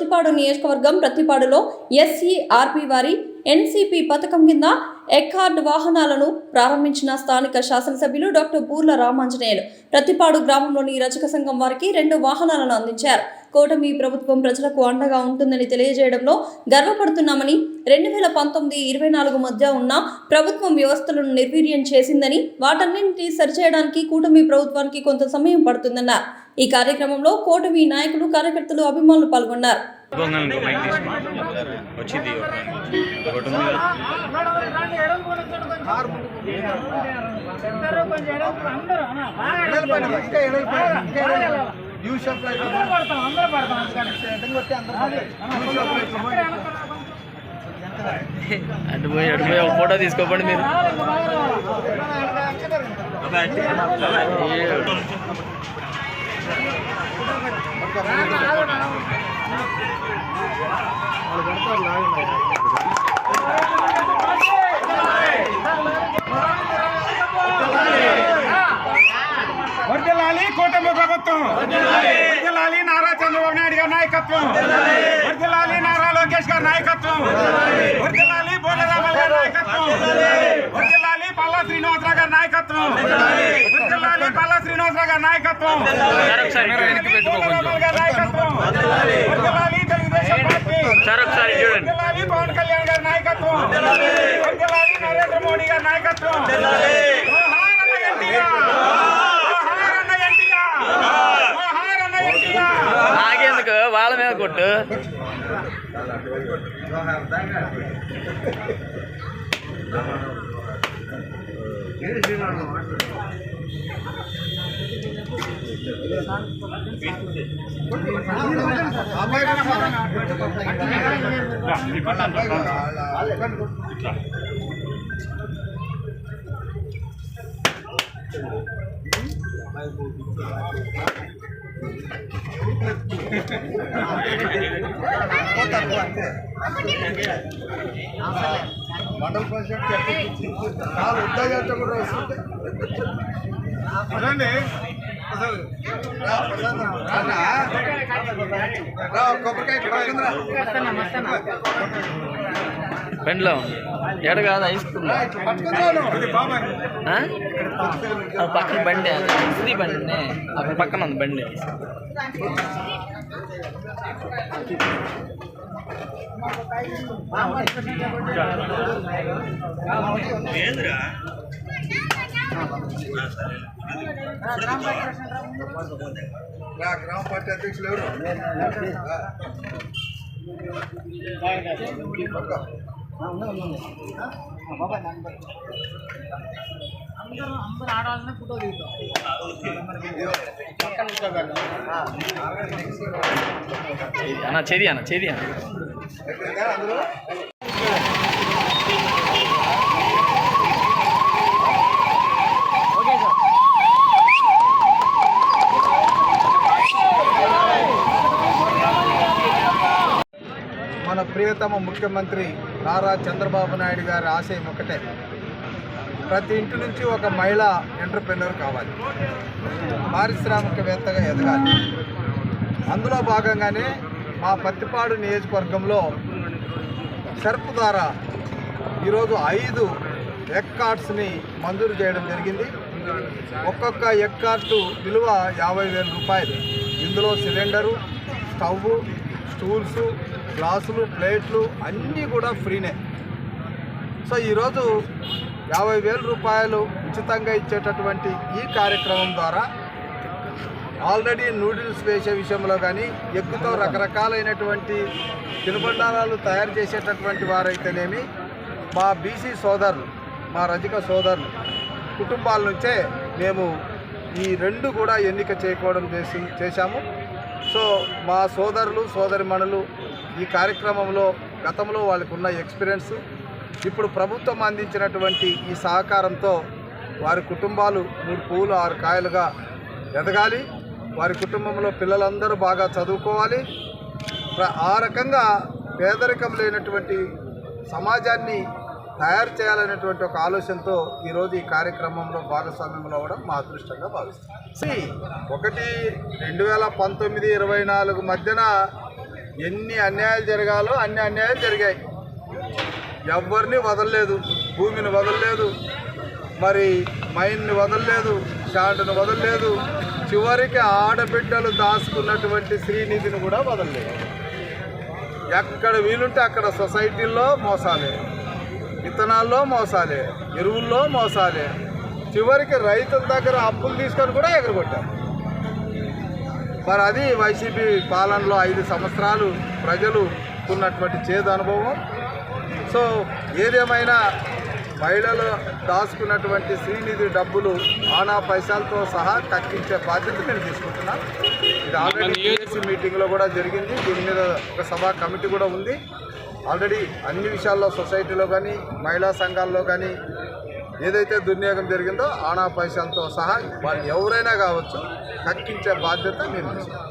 ప్రతిపాడు నియోజకవర్గం ప్రతిపాడులో ఎస్ఈఆర్పి వారి ఎన్సిపి పథకం కింద ఎక్కార్డ్ వాహనాలను ప్రారంభించిన స్థానిక శాసనసభ్యులు డాక్టర్ బూర్ల రామాంజనేయులు ప్రతిపాడు గ్రామంలోని రజక సంఘం వారికి 2 వాహనాలను అందించారు. కూటమి ప్రభుత్వం ప్రజలకు అండగా ఉంటుందని తెలియజేయడంలో గర్వపడుతున్నామని 2019-24 మధ్య ఉన్న ప్రభుత్వం వ్యవస్థలను నిర్వీర్యం చేసిందని వాటన్నింటినీ సరిచేయడానికి కూటమి ప్రభుత్వానికి కొంత సమయం పడుతుందన్నారు. ఈ కార్యక్రమంలో కూటమి నాయకులు, కార్యకర్తలు, అభిమానులు పాల్గొన్నారు. అటు ఒక ఫోటో తీసుకోపండి మీరు. వర్ధిల్లాలి కూటమి ప్రభుత్వం, వర్ధిల్లాలి నారా చంద్రబాబు నాయుడు గారి నాయకత్వం, వర్ధిల్లాలి నారా లోకేష్ గారి నాయకత్వం, వర్ధిల్లాలి బోలరామయ్య గారి నాయకత్వం, వర్ధిల్లాలి పల్లా శ్రీనివాసరావు గారి నాయకత్వం, వర్ధిల్లాలి పల్లా శ్రీనివాసరావు గారి నాయకత్వం, వర్ధిల్లాలి తెలుగుదేశం పార్టీ, వర్ధిల్లాలి పవన్ కళ్యాణ్ గారి నాయకత్వం, వర్ధిల్లాలి నరేంద్ర మోడీ గారి నాయకత్వం. నాకెందుకు వాళ్ళ మీద కొట్టు. మండల ప్రెసిడెంట్ ఉద్యోగాలతో కూడా వస్తుంటే బండిలో ఎడ కాదు ఐసుకున్నా పక్కన బండి ఇది బండి అక్కడ పక్కన ఉంది బండి. గ్రామ పార్టీ అధ్యక్షులు ఎవరు? అన్న చేది అన్న చేది అన్న మన ప్రియతమ ముఖ్యమంత్రి నారా చంద్రబాబు నాయుడు గారి ఆశయం ఒకటే, ప్రతి ఇంటి నుంచి ఒక మహిళా ఎంటర్‌ప్రెన్యూర్ కావాలి, పారిశ్రామికవేత్తగా ఎదగాలి. అందులో భాగంగానే మా పత్తిపాడు నియోజకవర్గంలో షర్ప్ ద్వారా ఈరోజు 5 ఎక్కార్డ్స్ని మంజూరు చేయడం జరిగింది. ఒక్కొక్క ఎక్కార్డు విలువ 50,000 రూపాయలు. ఇందులో సిలిండరు, స్టవ్, స్టూల్స్, గ్లాసులు, ప్లేట్లు అన్నీ కూడా ఫ్రీనే. సో ఈరోజు 50,000 రూపాయలు ఉచితంగా ఇచ్చేటటువంటి ఈ కార్యక్రమం ద్వారా ఆల్రెడీ నూడిల్స్ వేసే విషయంలో కానీ, ఎగ్గుతో రకరకాలైనటువంటి తినుబండారాలు తయారు చేసేటటువంటి వారైతేనేమి, మా బీసీ సోదరులు, మా రజక సోదరులు కుటుంబాల నుంచే మేము ఈ 2 కూడా ఎన్నిక చేయడం చేశాము. సో మా సోదరులు, సోదరిమణులు ఈ కార్యక్రమంలో గతంలో వాళ్ళకు ఉన్న ఎక్స్పీరియన్స్, ఇప్పుడు ప్రభుత్వం అందించినటువంటి ఈ సహకారంతో వారి కుటుంబాలు 3 పువ్వులు 6 కాయలుగా ఎదగాలి. వారి కుటుంబంలో పిల్లలందరూ బాగా చదువుకోవాలి. ఆ రకంగా పేదరికం లేనటువంటి సమాజాన్ని తయారు చేయాలనేటువంటి ఒక ఆలోచనతో ఈరోజు ఈ కార్యక్రమంలో భాగస్వామ్యంలో అవ్వడం మా అదృష్టంగా భావిస్తాం. 2019-24 మధ్యన ఎన్ని అన్యాయాలు జరగాలో అన్ని అన్యాయాలు జరిగాయి. ఎవరిని వదలలేదు, భూమిని వదలలేదు, మరి మైన్ని వదలలేదు, షాండ్ను వదలలేదు, చివరికి ఆడబిడ్డలు దాచుకున్నటువంటి శ్రీనిధిని కూడా వదలలేదు. ఎక్కడ వీలుంటే అక్కడ సొసైటీల్లో మోసాలే, విత్తనాల్లో మోసాలే, ఎరువుల్లో మోసాలే, చివరికి రైతుల దగ్గర అప్పులు తీసుకొని కూడా ఎగరగొట్టారు. మరి అది వైసీపీ పాలనలో 5 సంవత్సరాలు ప్రజలు ఉన్నటువంటి చేదు అనుభవం. సో ఏదేమైనా మహిళలు దాచుకున్నటువంటి శ్రీనిధి డబ్బులు ఆనా పైసలతో సహా కక్కించే బాధ్యత నేను తీసుకుంటున్నాను. ఇది ఆల్రెడీ టీఎస్సీ మీటింగ్లో కూడా జరిగింది. దీని మీద ఒక సభా కమిటీ కూడా ఉంది. ఆల్రెడీ అన్ని విషయాల్లో సొసైటీలో కానీ మహిళా సంఘాల్లో కానీ ఏదైతే దుర్వినియోగం జరిగిందో ఆనా పైసలతో సహా వాళ్ళు ఎవరైనా కావచ్చు కక్కించే బాధ్యత నేను తీసుకుంటాను.